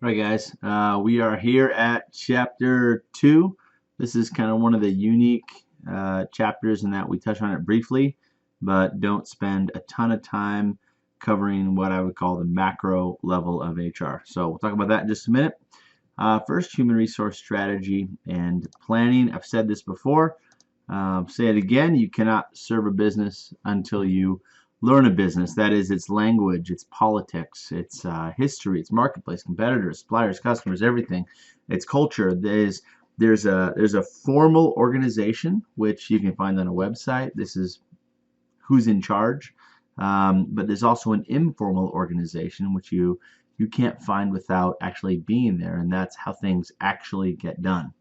All right, guys, we are here at chapter 2. This is kind of one of the unique chapters in that we touch on it briefly, but don't spend a ton of time covering what I would call the macro level of HR. So we'll talk about that in just a minute. First, human resource strategy and planning. I've said this before. Say it again. You cannot serve a business until you learn a business. That is its language, its politics, its history, its marketplace, competitors, suppliers, customers, everything. Its culture. There's a formal organization which you can find on a website. This is who's in charge. But there's also an informal organization which you can't find without actually being there, and that's how things actually get done.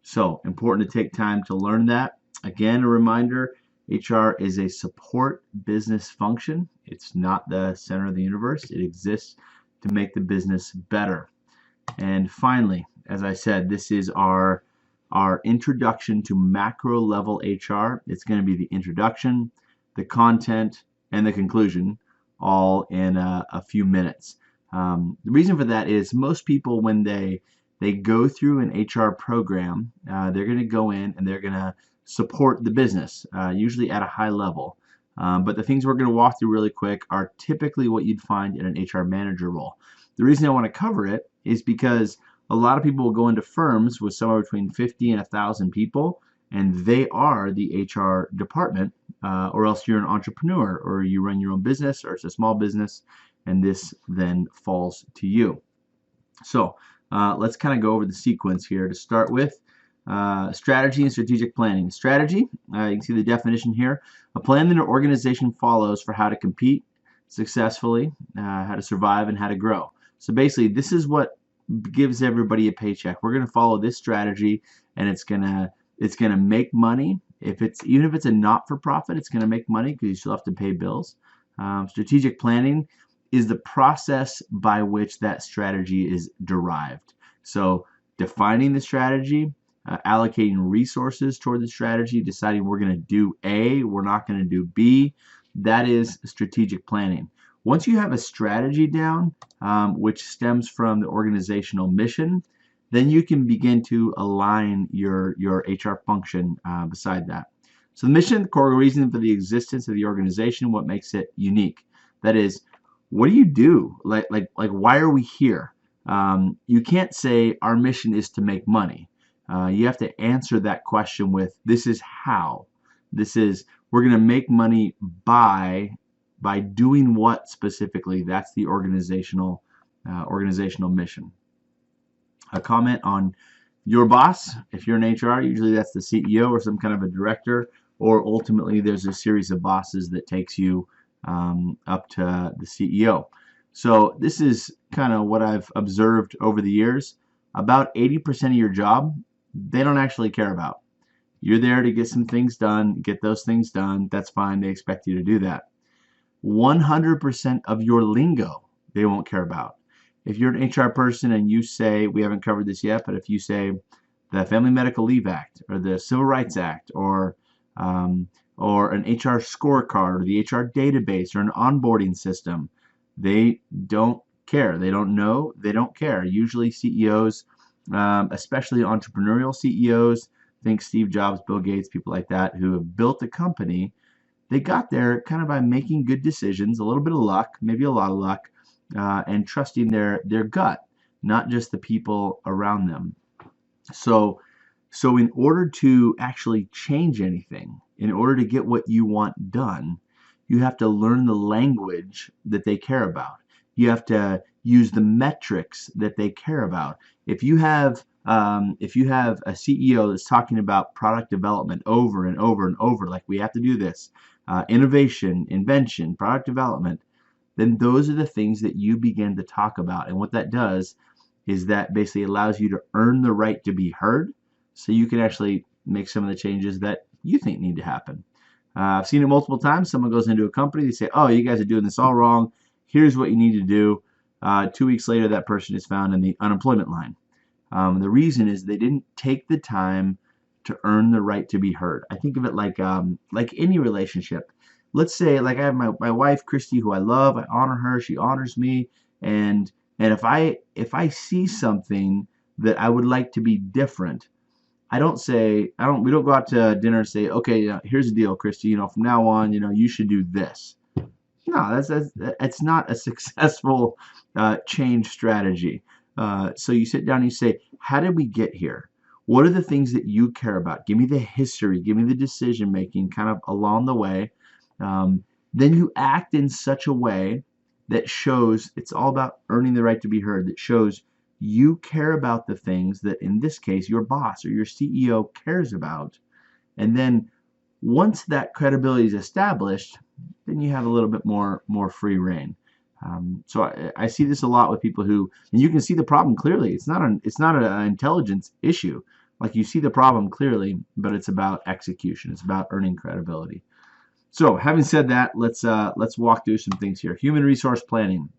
So important to take time to learn that. Again, a reminder, HR is a support business function. It's not the center of the universe. It exists to make the business better. And finally, as I said, this is our introduction to macro level HR. It's going to be the introduction, the content, and the conclusion all in a few minutes. The reason for that is most people, when they go through an HR program, they're going to go in and they're going to support the business, usually at a high level. But the things we're going to walk through really quick are typically what you'd find in an HR manager role. The reason I want to cover it is because a lot of people will go into firms with somewhere between 50 and 1,000 people, and they are the HR department, or else you're an entrepreneur, or you run your own business, or it's a small business, and this then falls to you. So let's kind of go over the sequence here to start with. Strategy and strategic planning. Strategy, you can see the definition here, a plan that an organization follows for how to compete successfully, how to survive, and how to grow. So basically, this is what gives everybody a paycheck. We're going to follow this strategy, and it's gonna make money. Even if it's a not-for-profit, it's going to make money because you still have to pay bills. Strategic planning is the process by which that strategy is derived. So defining the strategy, allocating resources toward the strategy, deciding we're going to do A, we're not going to do B. That is strategic planning. Once you have a strategy down, which stems from the organizational mission, then you can begin to align your HR function beside that. So the mission, the core reason for the existence of the organization, what makes it unique. That is, what do you do? Like why are we here? You can't say our mission is to make money. You have to answer that question with, this is how. We're going to make money by doing what specifically. That's the organizational mission. A comment on your boss. If you're in HR, usually that's the CEO or some kind of a director, or ultimately there's a series of bosses that takes you up to the CEO. So this is kind of what I've observed over the years. About 80% of your job, they don't actually care about. You're there to get some things done, get those things done. That's fine. They expect you to do that. 100% of your lingo, they won't care about. If you're an HR person and you say, we haven't covered this yet, but if you say the Family Medical Leave Act or the Civil Rights Act or an HR scorecard or the HR database or an onboarding system, they don't care. They don't know. They don't care. Usually CEOs, especially entrepreneurial CEOs, think Steve Jobs, Bill Gates, people like that who have built a company, they got there kind of by making good decisions, a little bit of luck, maybe a lot of luck, and trusting their gut, not just the people around them. So in order to actually change anything, in order to get what you want done, you have to learn the language that they care about. You have to use the metrics that they care about. If you have a CEO that's talking about product development over and over and over, like we have to do this, innovation, invention, product development, then those are the things that you begin to talk about. And what that does is that basically allows you to earn the right to be heard, so you can actually make some of the changes that you think need to happen. I've seen it multiple times. Someone goes into a company, they say, oh, you guys are doing this all wrong. Here's what you need to do. 2 weeks later, that person is found in the unemployment line. The reason is they didn't take the time to earn the right to be heard. I think of it like any relationship. Let's say, like I have my wife, Christy, who I love. I honor her. She honors me. And And if I see something that I would like to be different, we don't go out to dinner and say, okay, here's the deal, Christy, from now on, you should do this. No, that's not a successful change strategy. So you sit down and you say, how did we get here? What are the things that you care about? Give me the history, give me the decision making kind of along the way. Um, then you act in such a way that shows it's all about earning the right to be heard, that shows you care about the things that, in this case, your boss or your CEO cares about. And then once that credibility is established, then you have a little bit more free reign. So I see this a lot with people who, and you can see the problem clearly. It's not an intelligence issue. Like, you see the problem clearly, but it's about execution. It's about earning credibility. So having said that, let's walk through some things here. Human resource planning.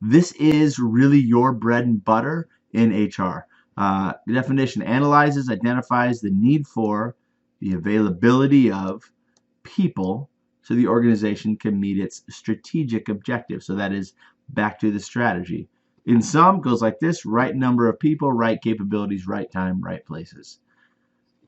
This is really your bread and butter in HR. The definition analyzes, identifies the need for, the availability of people so the organization can meet its strategic objectives. So that is back to the strategy. In sum, goes like this: right number of people, right capabilities, right time, right places.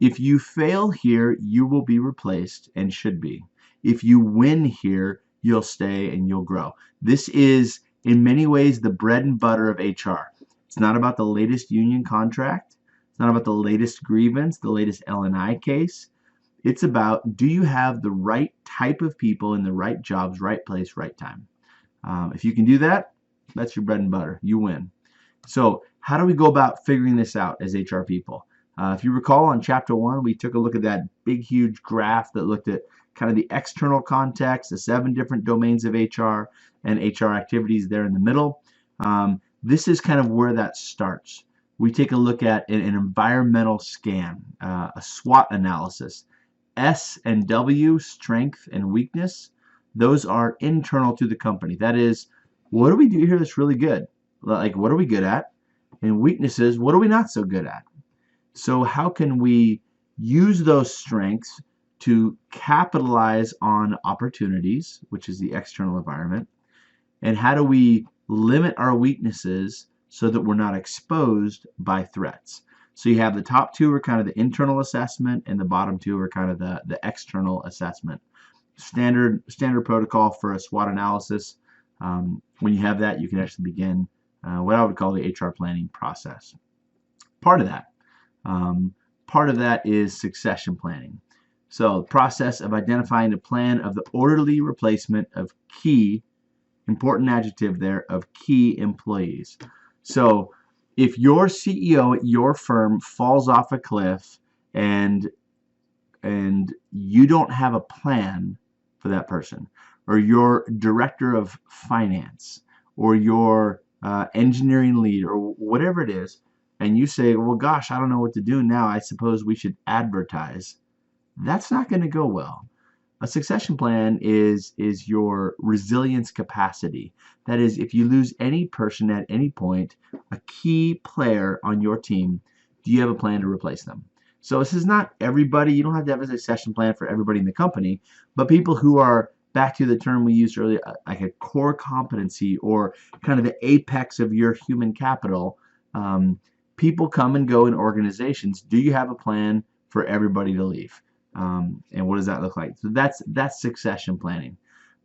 If you fail here, you will be replaced and should be. If you win here, you'll stay and you'll grow. This is, in many ways, the bread and butter of HR. It's not about the latest union contract. It's not about the latest grievance, the latest L&I case. It's about, do you have the right type of people in the right jobs, right place, right time? If you can do that, that's your bread and butter. You win. So how do we go about figuring this out as HR people? If you recall, on chapter 1, we took a look at that big, huge graph that looked at kind of the external context, the 7 different domains of HR, and HR activities there in the middle. This is kind of where that starts. We take a look at an environmental scan, a SWOT analysis. S and W, strength and weakness, those are internal to the company. That is, what do we do here that's really good? Like, what are we good at? And weaknesses, what are we not so good at? So how can we use those strengths to capitalize on opportunities, which is the external environment? And how do we limit our weaknesses so that we're not exposed by threats? So you have the top 2 are kind of the internal assessment, and the bottom 2 are kind of the external assessment. Standard protocol for a SWOT analysis. When you have that, you can actually begin what I would call the HR planning process. Part of that is succession planning. So the process of identifying a plan of the orderly replacement of key, important adjective there, of key employees. So if your CEO at your firm falls off a cliff and you don't have a plan for that person, or your director of finance, or your engineering lead, or whatever it is, and you say, well, gosh, I don't know what to do now, I suppose we should advertise, that's not going to go well. A succession plan is your resilience capacity. That is, if you lose any person at any point, a key player on your team, do you have a plan to replace them? So this is not everybody. You don't have to have a succession plan for everybody in the company, but people who are, back to the term we used earlier, like a core competency, or kind of the apex of your human capital. People come and go in organizations. Do you have a plan for everybody to leave? And what does that look like? So that's succession planning.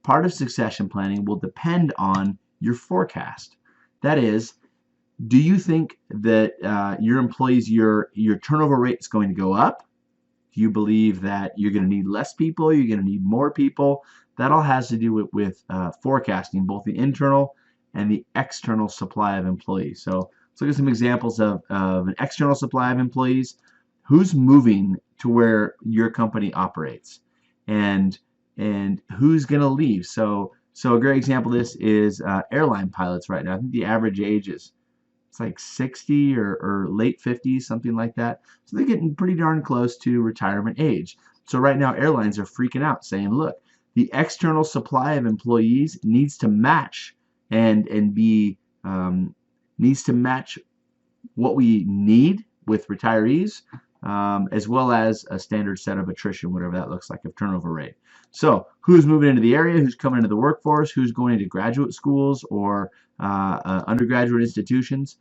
Part of succession planning will depend on your forecast. That is, do you think that your employees, your turnover rate is going to go up? Do you believe that you're going to need less people? You're going to need more people? That all has to do with forecasting, both the internal and the external supply of employees. So let's look at some examples of an external supply of employees. Who's moving to where your company operates, and who's going to leave? So a great example of this is airline pilots right now. I think the average age is, it's like 60 or late 50s, something like that. So they're getting pretty darn close to retirement age. So right now airlines are freaking out, saying, look, the external supply of employees needs to match needs to match what we need with retirees. as well as a standard set of attrition, whatever that looks like, of turnover rate. So who's moving into the area, who's coming into the workforce, who's going into graduate schools or undergraduate institutions.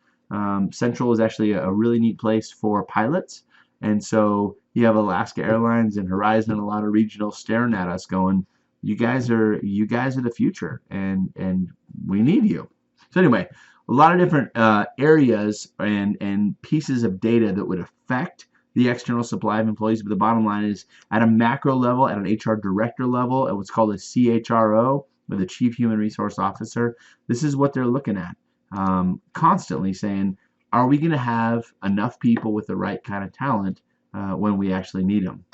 Central is actually a really neat place for pilots. And so you have Alaska Airlines and Horizon and a lot of regionals staring at us going, you guys are the future, and we need you. So anyway, a lot of different areas and pieces of data that would affect the external supply of employees. But the bottom line is, at a macro level, at an HR director level, at what's called a CHRO, with a Chief Human Resource Officer, this is what they're looking at. Constantly saying, are we going to have enough people with the right kind of talent when we actually need them?